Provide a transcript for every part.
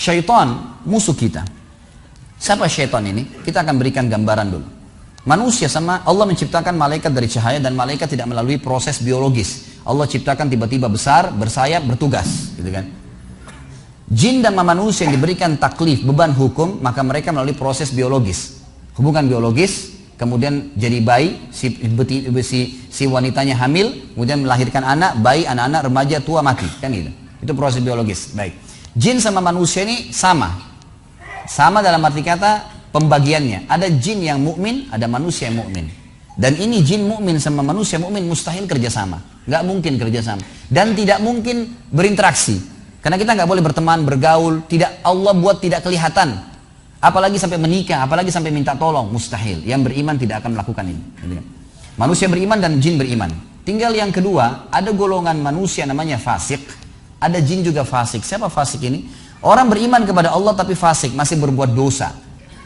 Syaitan musuh kita. Siapa syaitan ini? Kita akan berikan gambaran dulu. Manusia sama Allah menciptakan malaikat dari cahaya dan malaikat tidak melalui proses biologis. Allah ciptakan tiba-tiba besar, bersayap, bertugas, gitu kan? Jin dan manusia yang diberikan taklif, beban hukum, maka mereka melalui proses biologis. Hubungan biologis, kemudian jadi bayi, si wanitanya hamil, kemudian melahirkan anak, bayi, anak-anak, remaja, tua, mati, kan gitu. Itu proses biologis. Baik. Jin sama manusia ini sama dalam arti kata pembagiannya. Ada jin yang mukmin, ada manusia yang mukmin. Dan ini jin mukmin sama manusia mukmin mustahil kerjasama, nggak mungkin kerjasama, dan tidak mungkin berinteraksi. Karena kita nggak boleh berteman, bergaul, tidak, Allah buat tidak kelihatan. Apalagi sampai menikah, apalagi sampai minta tolong, mustahil. Yang beriman tidak akan melakukan ini. Manusia beriman dan jin beriman. Tinggal yang kedua, ada golongan manusia namanya fasik. Ada jin juga fasik. Siapa fasik ini? Orang beriman kepada Allah tapi fasik, masih berbuat dosa.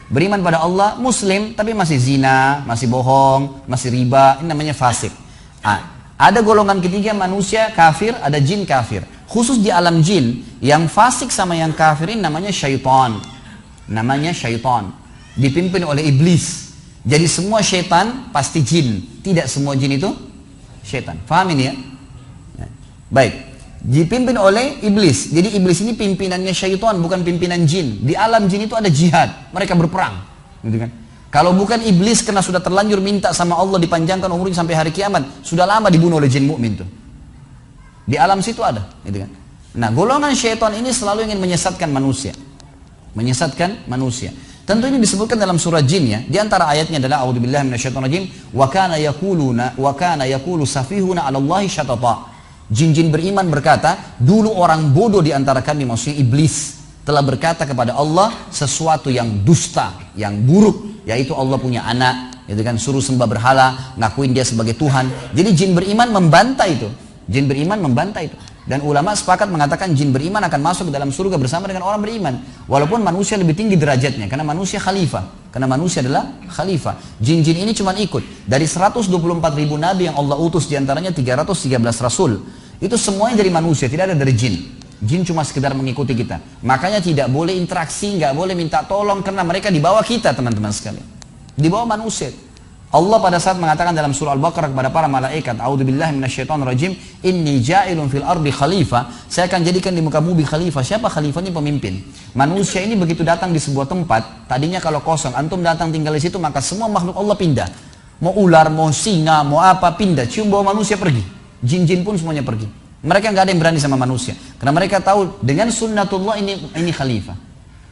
Beriman pada Allah, muslim tapi masih zina, masih bohong, masih riba. Ini namanya fasik. Ada golongan ketiga manusia kafir, ada jin kafir. Khusus di alam jin, yang fasik sama yang kafir ini namanya syaitan. Namanya syaitan. Dipimpin oleh iblis. Jadi semua syaitan pasti jin. Tidak semua jin itu syaitan. Faham ini ya? Baik. Dipimpin oleh iblis. Jadi iblis ini pimpinannya syaitan, bukan pimpinan jin. Di alam jin itu ada jihad. Mereka berperang. Gitu kan? Kalau bukan iblis karena sudah terlanjur minta sama Allah dipanjangkan umurnya sampai hari kiamat, sudah lama dibunuh oleh jin mukmin tuh. Di alam situ ada. Gitu kan? Nah, golongan syaitan ini selalu ingin menyesatkan manusia. Menyesatkan manusia. Tentu ini disebutkan dalam surah jin ya. Di antara ayatnya adalah a'udzubillahi minasyaitonirrajim wa kana yaqulu safihuna 'ala Allahi syatata. Jin-jin beriman berkata, dulu orang bodoh di antara kami, maksudnya iblis, telah berkata kepada Allah sesuatu yang dusta, yang buruk, yaitu Allah punya anak, itu kan, suruh sembah berhala, ngakuin dia sebagai Tuhan. Jadi jin beriman membantah itu. Jin beriman membantah itu. Dan ulama sepakat mengatakan jin beriman akan masuk ke dalam surga bersama dengan orang beriman. Walaupun manusia lebih tinggi derajatnya, karena manusia khalifah. Karena manusia adalah khalifah. Jin-jin ini cuma ikut. Dari 124.000 nabi yang Allah utus, diantaranya 313 rasul. Itu semuanya dari manusia, tidak ada dari jin. Jin cuma sekedar mengikuti kita. Makanya tidak boleh interaksi, nggak boleh minta tolong, karena mereka di bawah kita, teman-teman sekalian. Di bawah manusia. Allah pada saat mengatakan dalam surah Al-Baqarah kepada para malaikat, a'udzubillahi minasyaitonirrajim, inni ja'ilun fil ardi khalifah, saya akan jadikan di muka bumi khalifah. Siapa khalifah? Ini pemimpin. Manusia ini begitu datang di sebuah tempat, tadinya kalau kosong, antum datang tinggal di situ, maka semua makhluk Allah pindah. Mau ular, mau singa, mau apa, pindah. Cium bau manusia pergi. Jin-jin pun semuanya pergi. Mereka nggak ada yang berani sama manusia, karena mereka tahu dengan sunnatullah ini khalifah.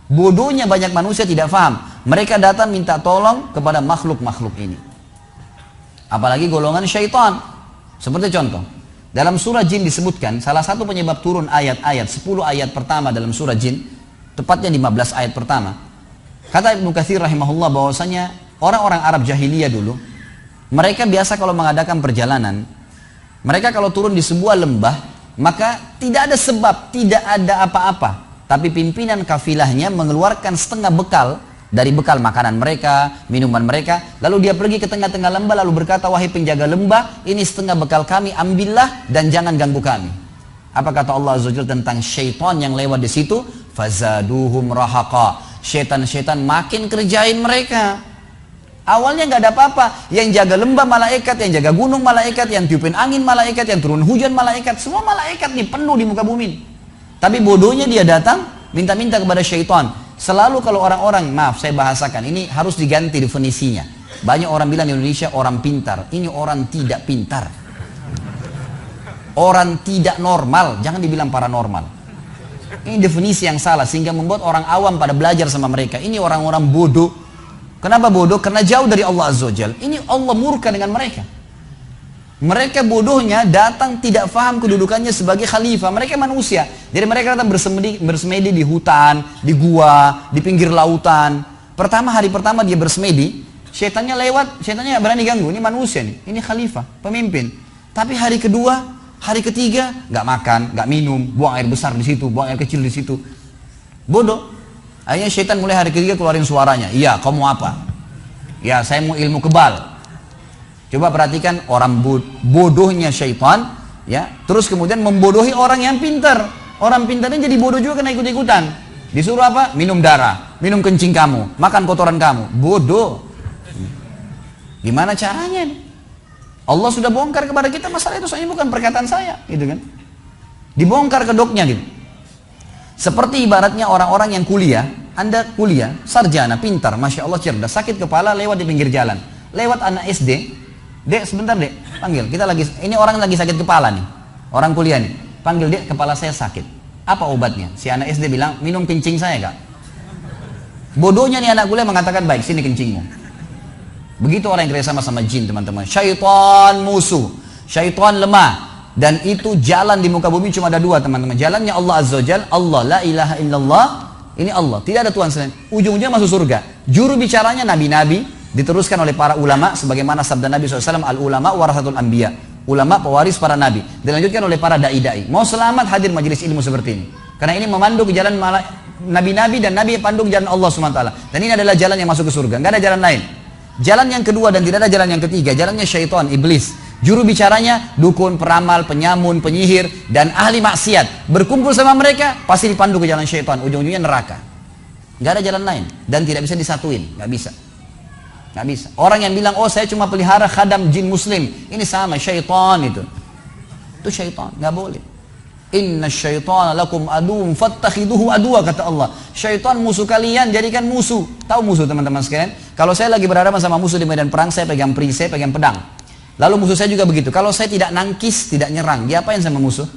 Bodohnya banyak manusia tidak paham. Mereka datang minta tolong kepada makhluk-makhluk ini. Apalagi golongan syaitan. Seperti contoh, dalam surah jin disebutkan, salah satu penyebab turun ayat-ayat, 10 ayat pertama dalam surah jin, tepatnya 15 ayat pertama. Kata Ibnu Katsir rahimahullah bahwasanya orang-orang Arab jahiliyah dulu, mereka biasa kalau mengadakan perjalanan, mereka kalau turun di sebuah lembah, maka tidak ada sebab, tidak ada apa-apa. Tapi pimpinan kafilahnya mengeluarkan setengah bekal dari bekal makanan mereka, minuman mereka. Lalu dia pergi ke tengah-tengah lembah lalu berkata, wahai penjaga lembah, ini setengah bekal kami, ambillah dan jangan ganggu kami. Apa kata Allah Azza wa Jalla tentang syaitan yang lewat di situ? Fazaduhum rahaqa. Syaitan-syaitan makin kerjain mereka. Awalnya nggak ada apa-apa. Yang jaga lembah malaikat, yang jaga gunung malaikat, yang tiupin angin malaikat, yang turun hujan malaikat. Semua malaikat nih penuh di muka bumi. Tapi bodohnya dia datang minta-minta kepada syaitan. Selalu kalau orang-orang, maaf saya bahasakan, ini harus diganti definisinya. Banyak orang bilang di Indonesia orang pintar. Ini orang tidak pintar. Orang tidak normal, jangan dibilang paranormal. Ini definisi yang salah sehingga membuat orang awam pada belajar sama mereka. Ini orang-orang bodoh. Kenapa bodoh? Karena jauh dari Allah Azza wa Jalla. Ini Allah murka dengan mereka. Mereka bodohnya datang tidak faham kedudukannya sebagai khalifah. Mereka manusia. Jadi mereka datang bersemedi di hutan, di gua, di pinggir lautan. Hari pertama dia bersemedi, syaitannya lewat, syaitannya berani ganggu. Ini manusia nih, ini khalifah, pemimpin. Tapi hari kedua, hari ketiga, nggak makan, nggak minum, buang air besar di situ, buang air kecil di situ. Bodoh. Akhirnya syaitan mulai hari ketiga keluarin suaranya. Iya, kamu mau apa? Ya, saya mau ilmu kebal. Coba perhatikan orang bodohnya syaitan, ya. Terus kemudian membodohi orang yang pintar. Orang pintarnya jadi bodoh juga kena ikut-ikutan. Disuruh apa? Minum darah, minum kencing kamu, makan kotoran kamu. Bodoh. Gimana caranya nih? Allah sudah bongkar kepada kita masalah itu, soalnya bukan perkataan saya, gitu kan? Dibongkar kedoknya gitu. Seperti ibaratnya orang-orang yang kuliah, Anda kuliah, sarjana, pintar, Masya Allah cerdas, sakit kepala lewat di pinggir jalan. Lewat anak SD, Dek sebentar Dek, panggil, kita lagi, ini orang lagi sakit kepala nih, orang kuliah nih, panggil Dek, kepala saya sakit. Apa obatnya? Si anak SD bilang, minum kencing saya Kak. Bodohnya nih anak kuliah mengatakan, baik sini kencingmu. Begitu orang yang kerjasama sama jin teman-teman. Syaitan musuh, syaitan lemah. Dan itu jalan di muka bumi cuma ada dua teman-teman. Jalannya Allah Azza wa Jalla, Allah, la ilaha illallah. Ini Allah, tidak ada Tuhan selain. Ujung-ujungnya masuk surga. Juru bicaranya nabi-nabi, diteruskan oleh para ulama, sebagaimana sabda Nabi SAW, al-ulama warasatul anbiya. Ulama pewaris para nabi. Dilanjutkan oleh para da'i-da'i. Mau selamat hadir majelis ilmu seperti ini. Karena ini memandu ke jalan nabi-nabi dan nabi pandu ke jalan Allah SWT. Dan ini adalah jalan yang masuk ke surga. Nggak ada jalan lain. Jalan yang kedua dan tidak ada jalan yang ketiga. Jalannya syaitan, iblis. Juru bicaranya dukun, peramal, penyamun, penyihir, dan ahli maksiat. Berkumpul sama mereka, pasti dipandu ke jalan syaitan. Ujung-ujungnya neraka. Nggak ada jalan lain. Dan tidak bisa disatuin. Nggak bisa. Nggak bisa. Orang yang bilang, oh saya cuma pelihara khadam jin muslim. Ini sama, syaitan itu. Itu syaitan, nggak boleh. Inna syaitan lakum aduun fattakhiduhu adua, kata Allah. Syaitan musuh kalian, jadikan musuh. Tahu musuh teman-teman sekalian? Kalau saya lagi berhadapan sama musuh di medan perang, saya pegang perisai, pegang pedang. Lalu musuh saya juga begitu. Kalau saya tidak nangkis, tidak nyerang, diapain sama musuh?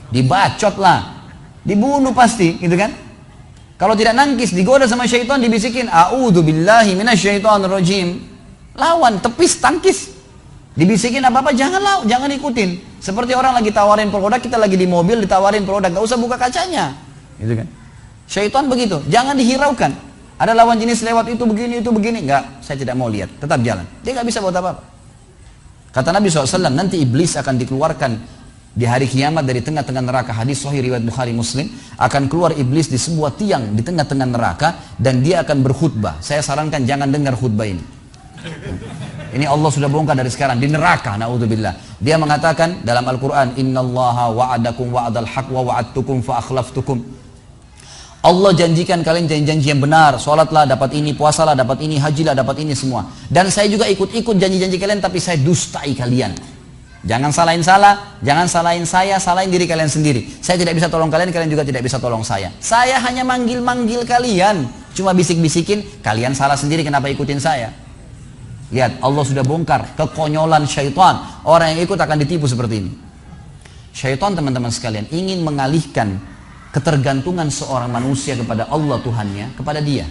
Dibacot lah. Dibunuh pasti, gitu kan? Kalau tidak nangkis, digoda sama syaitan, dibisikin, a'udzubillahi minasyaitonir rajim. Lawan, tepis, tangkis. Dibisikin apa-apa, jangan ikutin. Seperti orang lagi tawarin produk, kita lagi di mobil ditawarin produk, gak usah buka kacanya. Gitu kan? Syaitan begitu, jangan dihiraukan. Ada lawan jenis lewat itu begini, enggak, saya tidak mau lihat, tetap jalan. Dia gak bisa buat apa-apa. Kata Nabi SAW, nanti iblis akan dikeluarkan di hari kiamat dari tengah-tengah neraka. Hadis sahih riwayat Bukhari Muslim. Akan keluar iblis di sebuah tiang di tengah-tengah neraka dan dia akan berkhutbah. Saya sarankan jangan dengar khutbah ini. Ini Allah sudah bongkar dari sekarang di neraka, naudzubillah. Dia mengatakan dalam Al-Qur'an, innallaha wa'adakum wa'adal haq wa wa'adtukum fa akhlaftukum. Allah janjikan kalian janji-janji yang benar, sholatlah dapat ini, puasalah dapat ini, hajilah dapat ini semua. Dan saya juga ikut-ikut janji-janji kalian, tapi saya dustai kalian. Jangan salahin jangan salahin saya, salahin diri kalian sendiri. Saya tidak bisa tolong kalian, kalian juga tidak bisa tolong saya. Saya hanya manggil-manggil kalian, cuma bisik-bisikin, kalian salah sendiri kenapa ikutin saya. Lihat, Allah sudah bongkar kekonyolan syaitan. Orang yang ikut akan ditipu seperti ini. Syaitan teman-teman sekalian ingin mengalihkan ketergantungan seorang manusia kepada Allah Tuhannya, kepada dia.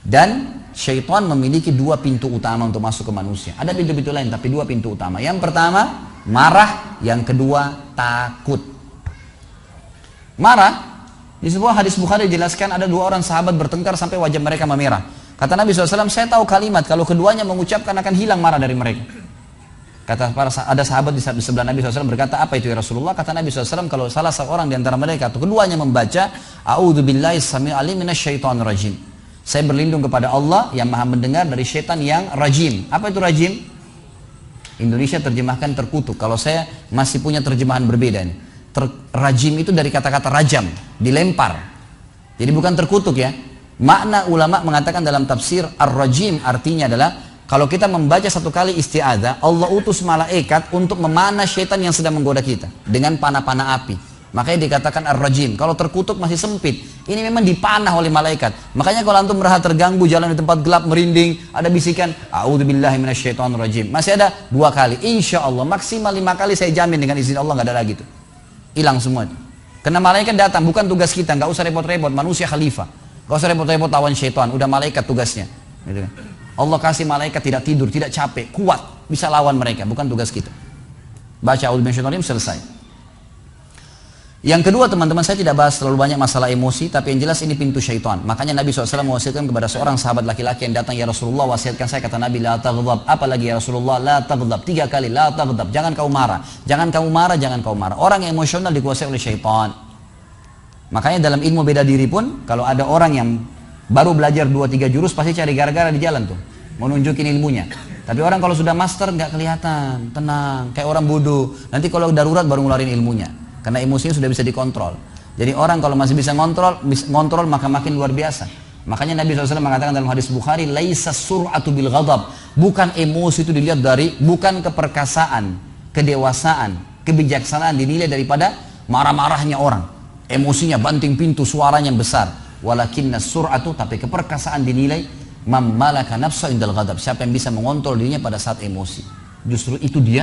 Dan syaitan memiliki dua pintu utama untuk masuk ke manusia. Ada pintu-pintu lain, tapi dua pintu utama. Yang pertama, marah. Yang kedua, takut. Marah, di sebuah hadis Bukhari dijelaskan ada dua orang sahabat bertengkar sampai wajah mereka memerah. Kata Nabi SAW, saya tahu kalimat, kalau keduanya mengucapkan akan hilang marah dari mereka. Ada sahabat di sebelah Nabi SAW berkata, apa itu ya Rasulullah? Kata Nabi SAW, kalau salah seorang di antara mereka atau keduanya membaca, a'udzubillahi samii'il 'alim minasyaitonir rajim. Saya berlindung kepada Allah yang maha mendengar dari syaitan yang rajim. Apa itu rajim? Indonesia terjemahkan terkutuk. Kalau saya masih punya terjemahan berbeda nih. Rajim itu dari kata-kata rajam, dilempar. Jadi bukan terkutuk ya. Makna ulama mengatakan dalam tafsir ar-rajim artinya adalah kalau kita membaca satu kali isti'adzah, Allah utus malaikat untuk memanah syaitan yang sedang menggoda kita dengan panah-panah api. Makanya dikatakan ar-rajim. Kalau terkutuk masih sempit. Ini memang dipanah oleh malaikat. Makanya kalau antum merasa terganggu, jalan di tempat gelap, merinding, ada bisikan, a'udzubillahi minasyaitonir rajim. Masih ada 2 kali. Insya Allah maksimal 5 kali saya jamin dengan izin Allah nggak ada lagi itu. Hilang semua. Karena malaikat datang, bukan tugas kita, nggak usah repot-repot. Manusia khalifah. Nggak usah repot-repot lawan syaitan. Udah malaikat tugasnya. Gitu. Allah kasih malaikat tidak tidur, tidak capek, kuat, bisa lawan mereka. Bukan tugas kita. Baca a'udzubillahi minasyaitonir rajim, selesai. Yang kedua teman-teman, saya tidak bahas terlalu banyak masalah emosi, tapi yang jelas ini pintu syaitan. Makanya Nabi SAW mewasiatkan kepada seorang sahabat laki-laki yang datang, ya Rasulullah wasiatkan saya, kata Nabi, la taghdab. Apalagi ya Rasulullah, la taghdab. 3 kali, la taghdab. Jangan kau marah. Jangan kau marah, jangan kau marah. Orang yang emosional dikuasai oleh syaitan. Makanya dalam ilmu beda diri pun, kalau ada orang yang baru belajar 2-3 jurus, pasti cari gara-gara di jalan tuh. Mau nunjukin ilmunya. Tapi orang kalau sudah master nggak kelihatan, tenang, kayak orang bodoh. Nanti kalau darurat baru ngeluarin ilmunya. Karena emosinya sudah bisa dikontrol. Jadi orang kalau masih bisa ngontrol maka makin luar biasa. Makanya Nabi SAW mengatakan dalam hadis Bukhari, laisa sur'atu bil ghadab. Bukan emosi itu dilihat dari, bukan keperkasaan, kedewasaan, kebijaksanaan dinilai daripada marah-marahnya orang. Emosinya banting pintu, suaranya besar. Walakinna sur'atu, tapi keperkasaan dinilai man malaka nafsa indal ghadab. Siapa yang bisa mengontrol dirinya pada saat emosi. Justru itu dia